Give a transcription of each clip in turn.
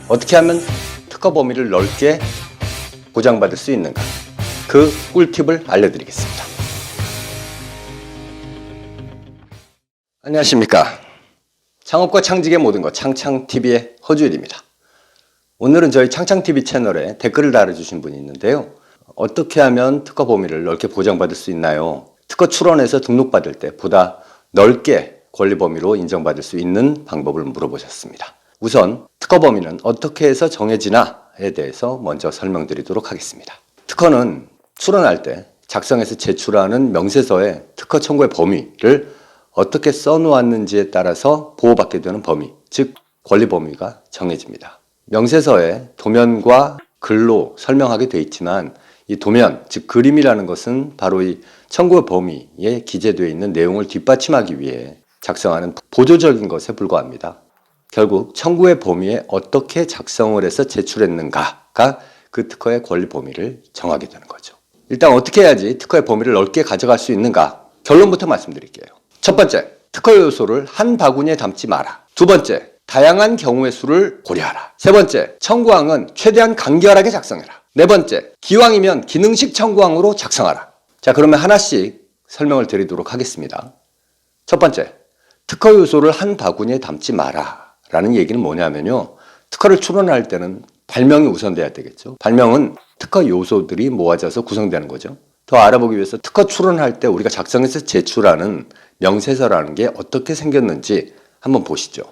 어떻게 하면 특허 범위를 넓게 보장받을 수 있는가? 그 꿀팁을 알려드리겠습니다. 안녕하십니까. 창업과 창직의 모든 것 창창TV의 허주일입니다. 오늘은 저희 창창TV 채널에 댓글을 달아주신 분이 있는데요. 어떻게 하면 특허 범위를 넓게 보장받을 수 있나요? 특허 출원해서 등록받을 때 보다 넓게 권리 범위로 인정받을 수 있는 방법을 물어보셨습니다. 우선 특허 범위는 어떻게 해서 정해지나에 대해서 먼저 설명드리도록 하겠습니다. 특허는 출원할 때 작성해서 제출하는 명세서에 특허 청구의 범위를 어떻게 써놓았는지에 따라서 보호받게 되는 범위, 즉 권리 범위가 정해집니다. 명세서에 도면과 글로 설명하게 되어 있지만 이 도면, 즉 그림이라는 것은 바로 이 청구의 범위에 기재되어 있는 내용을 뒷받침하기 위해 작성하는 보조적인 것에 불과합니다. 결국 청구의 범위에 어떻게 작성을 해서 제출했는가가 그 특허의 권리 범위를 정하게 되는 거죠. 일단 어떻게 해야지 특허의 범위를 넓게 가져갈 수 있는가? 결론부터 말씀드릴게요. 첫 번째, 특허 요소를 한 바구니에 담지 마라. 두 번째, 다양한 경우의 수를 고려하라. 세 번째, 청구항은 최대한 간결하게 작성해라. 네 번째, 기왕이면 기능식 청구항으로 작성하라. 자, 그러면 하나씩 설명을 드리도록 하겠습니다. 첫 번째, 특허 요소를 한 바구니에 담지 마라 라는 얘기는 뭐냐면요, 특허를 출원할 때는 발명이 우선돼야 되겠죠. 발명은 특허 요소들이 모아져서 구성되는 거죠. 더 알아보기 위해서 특허 출원할 때 우리가 작성해서 제출하는 명세서라는 게 어떻게 생겼는지 한번 보시죠.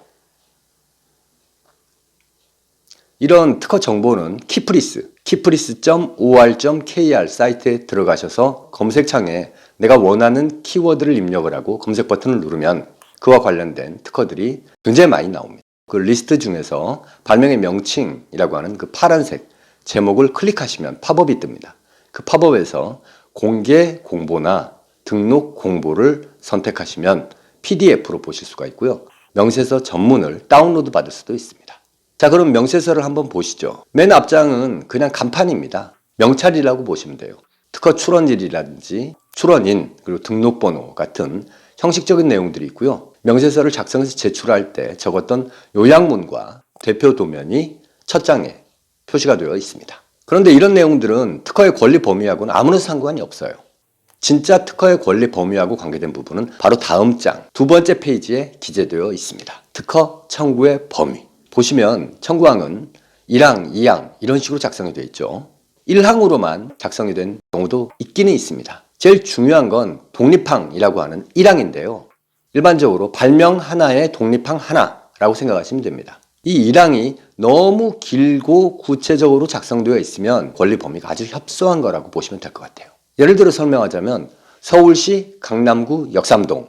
이런 특허 정보는 키프리스.or.kr 사이트에 들어가셔서 검색창에 내가 원하는 키워드를 입력을 하고 검색 버튼을 누르면 그와 관련된 특허들이 굉장히 많이 나옵니다. 그 리스트 중에서 발명의 명칭이라고 하는 그 파란색 제목을 클릭하시면 팝업이 뜹니다. 그 팝업에서 공개 공보나 등록 공보를 선택하시면 PDF로 보실 수가 있고요. 명세서 전문을 다운로드 받을 수도 있습니다. 자, 그럼 명세서를 한번 보시죠. 맨 앞장은 그냥 간판입니다. 명찰이라고 보시면 돼요. 특허 출원일이라든지 출원인, 그리고 등록번호 같은 형식적인 내용들이 있고요. 명세서를 작성해서 제출할 때 적었던 요약문과 대표 도면이 첫 장에 표시가 되어 있습니다. 그런데 이런 내용들은 특허의 권리 범위하고는 아무런 상관이 없어요. 진짜 특허의 권리 범위하고 관계된 부분은 바로 다음 장 두 번째 페이지에 기재되어 있습니다. 특허 청구의 범위. 보시면 청구항은 1항, 2항 이런 식으로 작성이 되어 있죠. 1항으로만 작성이 된 경우도 있기는 있습니다. 제일 중요한 건 독립항이라고 하는 1항인데요. 일반적으로 발명 하나에 독립항 하나라고 생각하시면 됩니다. 이 1항이 너무 길고 구체적으로 작성되어 있으면 권리 범위가 아주 협소한 거라고 보시면 될 것 같아요. 예를 들어 설명하자면 서울시 강남구 역삼동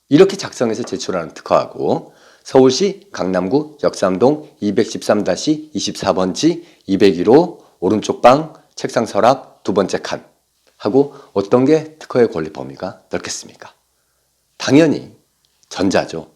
이렇게 작성해서 제출하는 특허하고 서울시 강남구 역삼동 213-24번지 201호 오른쪽 방 책상 서랍 두 번째 칸 하고 어떤 게 특허의 권리 범위가 넓겠습니까? 당연히 전자죠.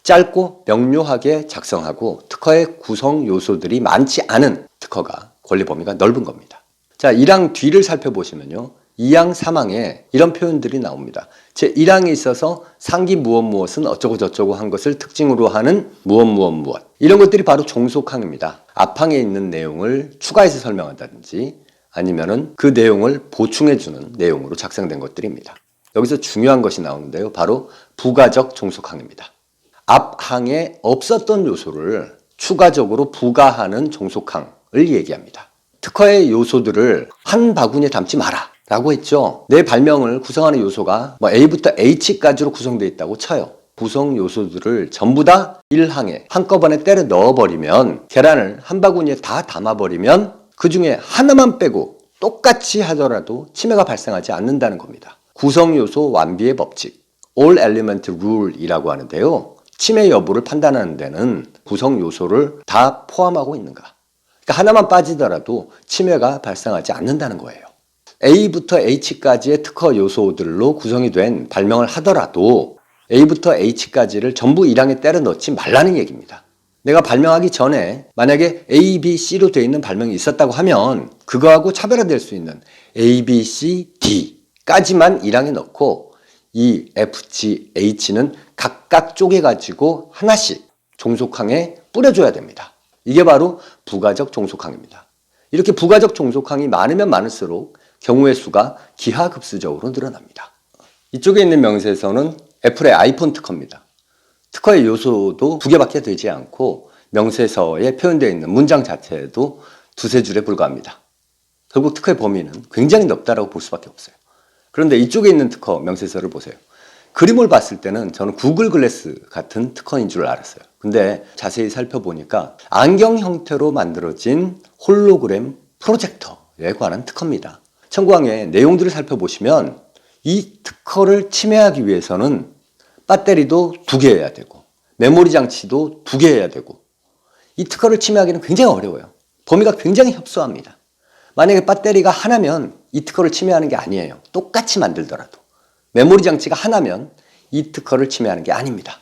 짧고 명료하게 작성하고 특허의 구성 요소들이 많지 않은 특허가 권리 범위가 넓은 겁니다. 자, 1항 뒤를 살펴보시면요. 2항, 3항에 이런 표현들이 나옵니다. 제 1항에 있어서 상기 무엇은 어쩌고 저쩌고 한 것을 특징으로 하는 무엇 이런 것들이 바로 종속항입니다. 앞항에 있는 내용을 추가해서 설명한다든지 아니면은 그 내용을 보충해주는 내용으로 작성된 것들입니다. 여기서 중요한 것이 나오는데요. 바로 부가적 종속항입니다. 앞항에 없었던 요소를 추가적으로 부가하는 종속항을 얘기합니다. 특허의 요소들을 한 바구니에 담지 마라 라고 했죠. 내 발명을 구성하는 요소가 A부터 H까지로 구성되어 있다고 쳐요. 구성 요소들을 전부 다 1항에 한꺼번에 때려 넣어버리면, 계란을 한 바구니에 다 담아버리면 그 중에 하나만 빼고 똑같이 하더라도 침해가 발생하지 않는다는 겁니다. 구성 요소 완비의 법칙, All Element Rule이라고 하는데요. 침해 여부를 판단하는 데는 구성 요소를 다 포함하고 있는가, 그러니까 하나만 빠지더라도 침해가 발생하지 않는다는 거예요. A부터 H까지의 특허 요소들로 구성이 된 발명을 하더라도 A부터 H까지를 전부 1항에 때려 넣지 말라는 얘기입니다. 내가 발명하기 전에 만약에 A, B, C로 되어 있는 발명이 있었다고 하면 그거하고 차별화될 수 있는 A, B, C, D까지만 1항에 넣고 E, F, G, H는 각각 쪼개가지고 하나씩 종속항에 뿌려줘야 됩니다. 이게 바로 부가적 종속항입니다. 이렇게 부가적 종속항이 많으면 많을수록 경우의 수가 기하급수적으로 늘어납니다. 이쪽에 있는 명세서는 애플의 아이폰 특허입니다. 특허의 요소도 2개밖에 되지 않고 명세서에 표현되어 있는 문장 자체도 2-3줄에 불과합니다. 결국 특허의 범위는 굉장히 넓다라고 볼 수밖에 없어요. 그런데 이쪽에 있는 특허 명세서를 보세요. 그림을 봤을 때는 저는 구글 글래스 같은 특허인 줄 알았어요. 근데 자세히 살펴보니까 안경 형태로 만들어진 홀로그램 프로젝터에 관한 특허입니다. 청구항의 내용들을 살펴보시면 이 특허를 침해하기 위해서는 배터리도 2개여야 되고 메모리 장치도 2개여야 되고 이 특허를 침해하기는 굉장히 어려워요. 범위가 굉장히 협소합니다. 만약에 배터리가 하나면 이 특허를 침해하는 게 아니에요. 똑같이 만들더라도. 메모리 장치가 하나면 이 특허를 침해하는 게 아닙니다.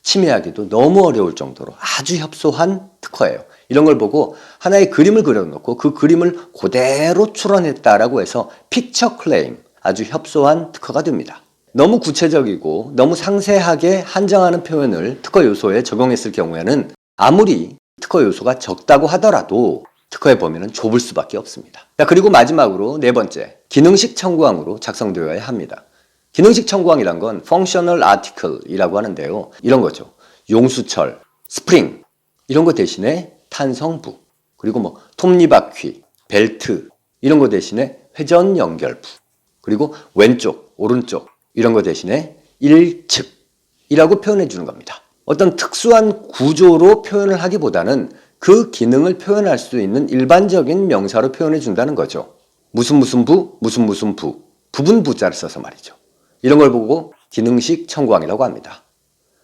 침해하기도 너무 어려울 정도로 아주 협소한 특허예요. 이런 걸 보고 하나의 그림을 그려놓고 그 그림을 그대로 추론했다라고 해서 픽처 클레임, 아주 협소한 특허가 됩니다. 너무 구체적이고 너무 상세하게 한정하는 표현을 특허 요소에 적용했을 경우에는 아무리 특허 요소가 적다고 하더라도 특허의 범위는 좁을 수밖에 없습니다. 자, 그리고 마지막으로 4번째, 기능식 청구항으로 작성되어야 합니다. 기능식 청구항이란 건 functional article이라고 하는데요. 이런 거죠. 용수철, 스프링 이런 거 대신에 탄성부, 그리고 뭐 톱니바퀴, 벨트 이런 거 대신에 회전 연결부, 그리고 왼쪽, 오른쪽 이런 거 대신에 일측이라고 표현해 주는 겁니다. 어떤 특수한 구조로 표현을 하기보다는 그 기능을 표현할 수 있는 일반적인 명사로 표현해 준다는 거죠. 무슨 부, 무슨 부, 부분 부자를 써서 말이죠. 이런 걸 보고 기능식 청구항이라고 합니다.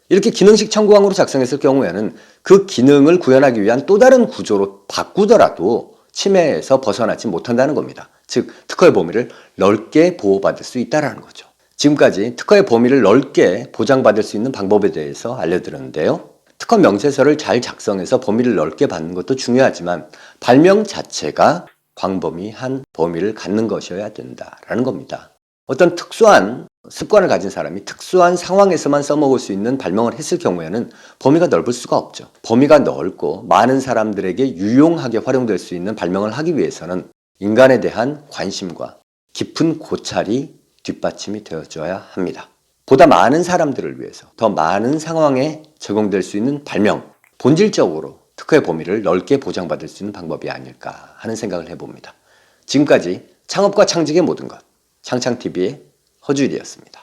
이렇게 기능식 청구항으로 작성했을 경우에는 그 기능을 구현하기 위한 또 다른 구조로 바꾸더라도 침해에서 벗어나지 못한다는 겁니다. 즉, 특허의 범위를 넓게 보호받을 수 있다는 거죠. 지금까지 특허의 범위를 넓게 보장받을 수 있는 방법에 대해서 알려드렸는데요. 특허 명세서를 잘 작성해서 범위를 넓게 받는 것도 중요하지만 발명 자체가 광범위한 범위를 갖는 것이어야 된다라는 겁니다. 어떤 특수한 습관을 가진 사람이 특수한 상황에서만 써먹을 수 있는 발명을 했을 경우에는 범위가 넓을 수가 없죠. 범위가 넓고 많은 사람들에게 유용하게 활용될 수 있는 발명을 하기 위해서는 인간에 대한 관심과 깊은 고찰이 뒷받침이 되어줘야 합니다. 보다 많은 사람들을 위해서 더 많은 상황에 적용될 수 있는 발명, 본질적으로 특허의 범위를 넓게 보장받을 수 있는 방법이 아닐까 하는 생각을 해봅니다. 지금까지 창업과 창직의 모든 것, 창창TV의 허주일이었습니다.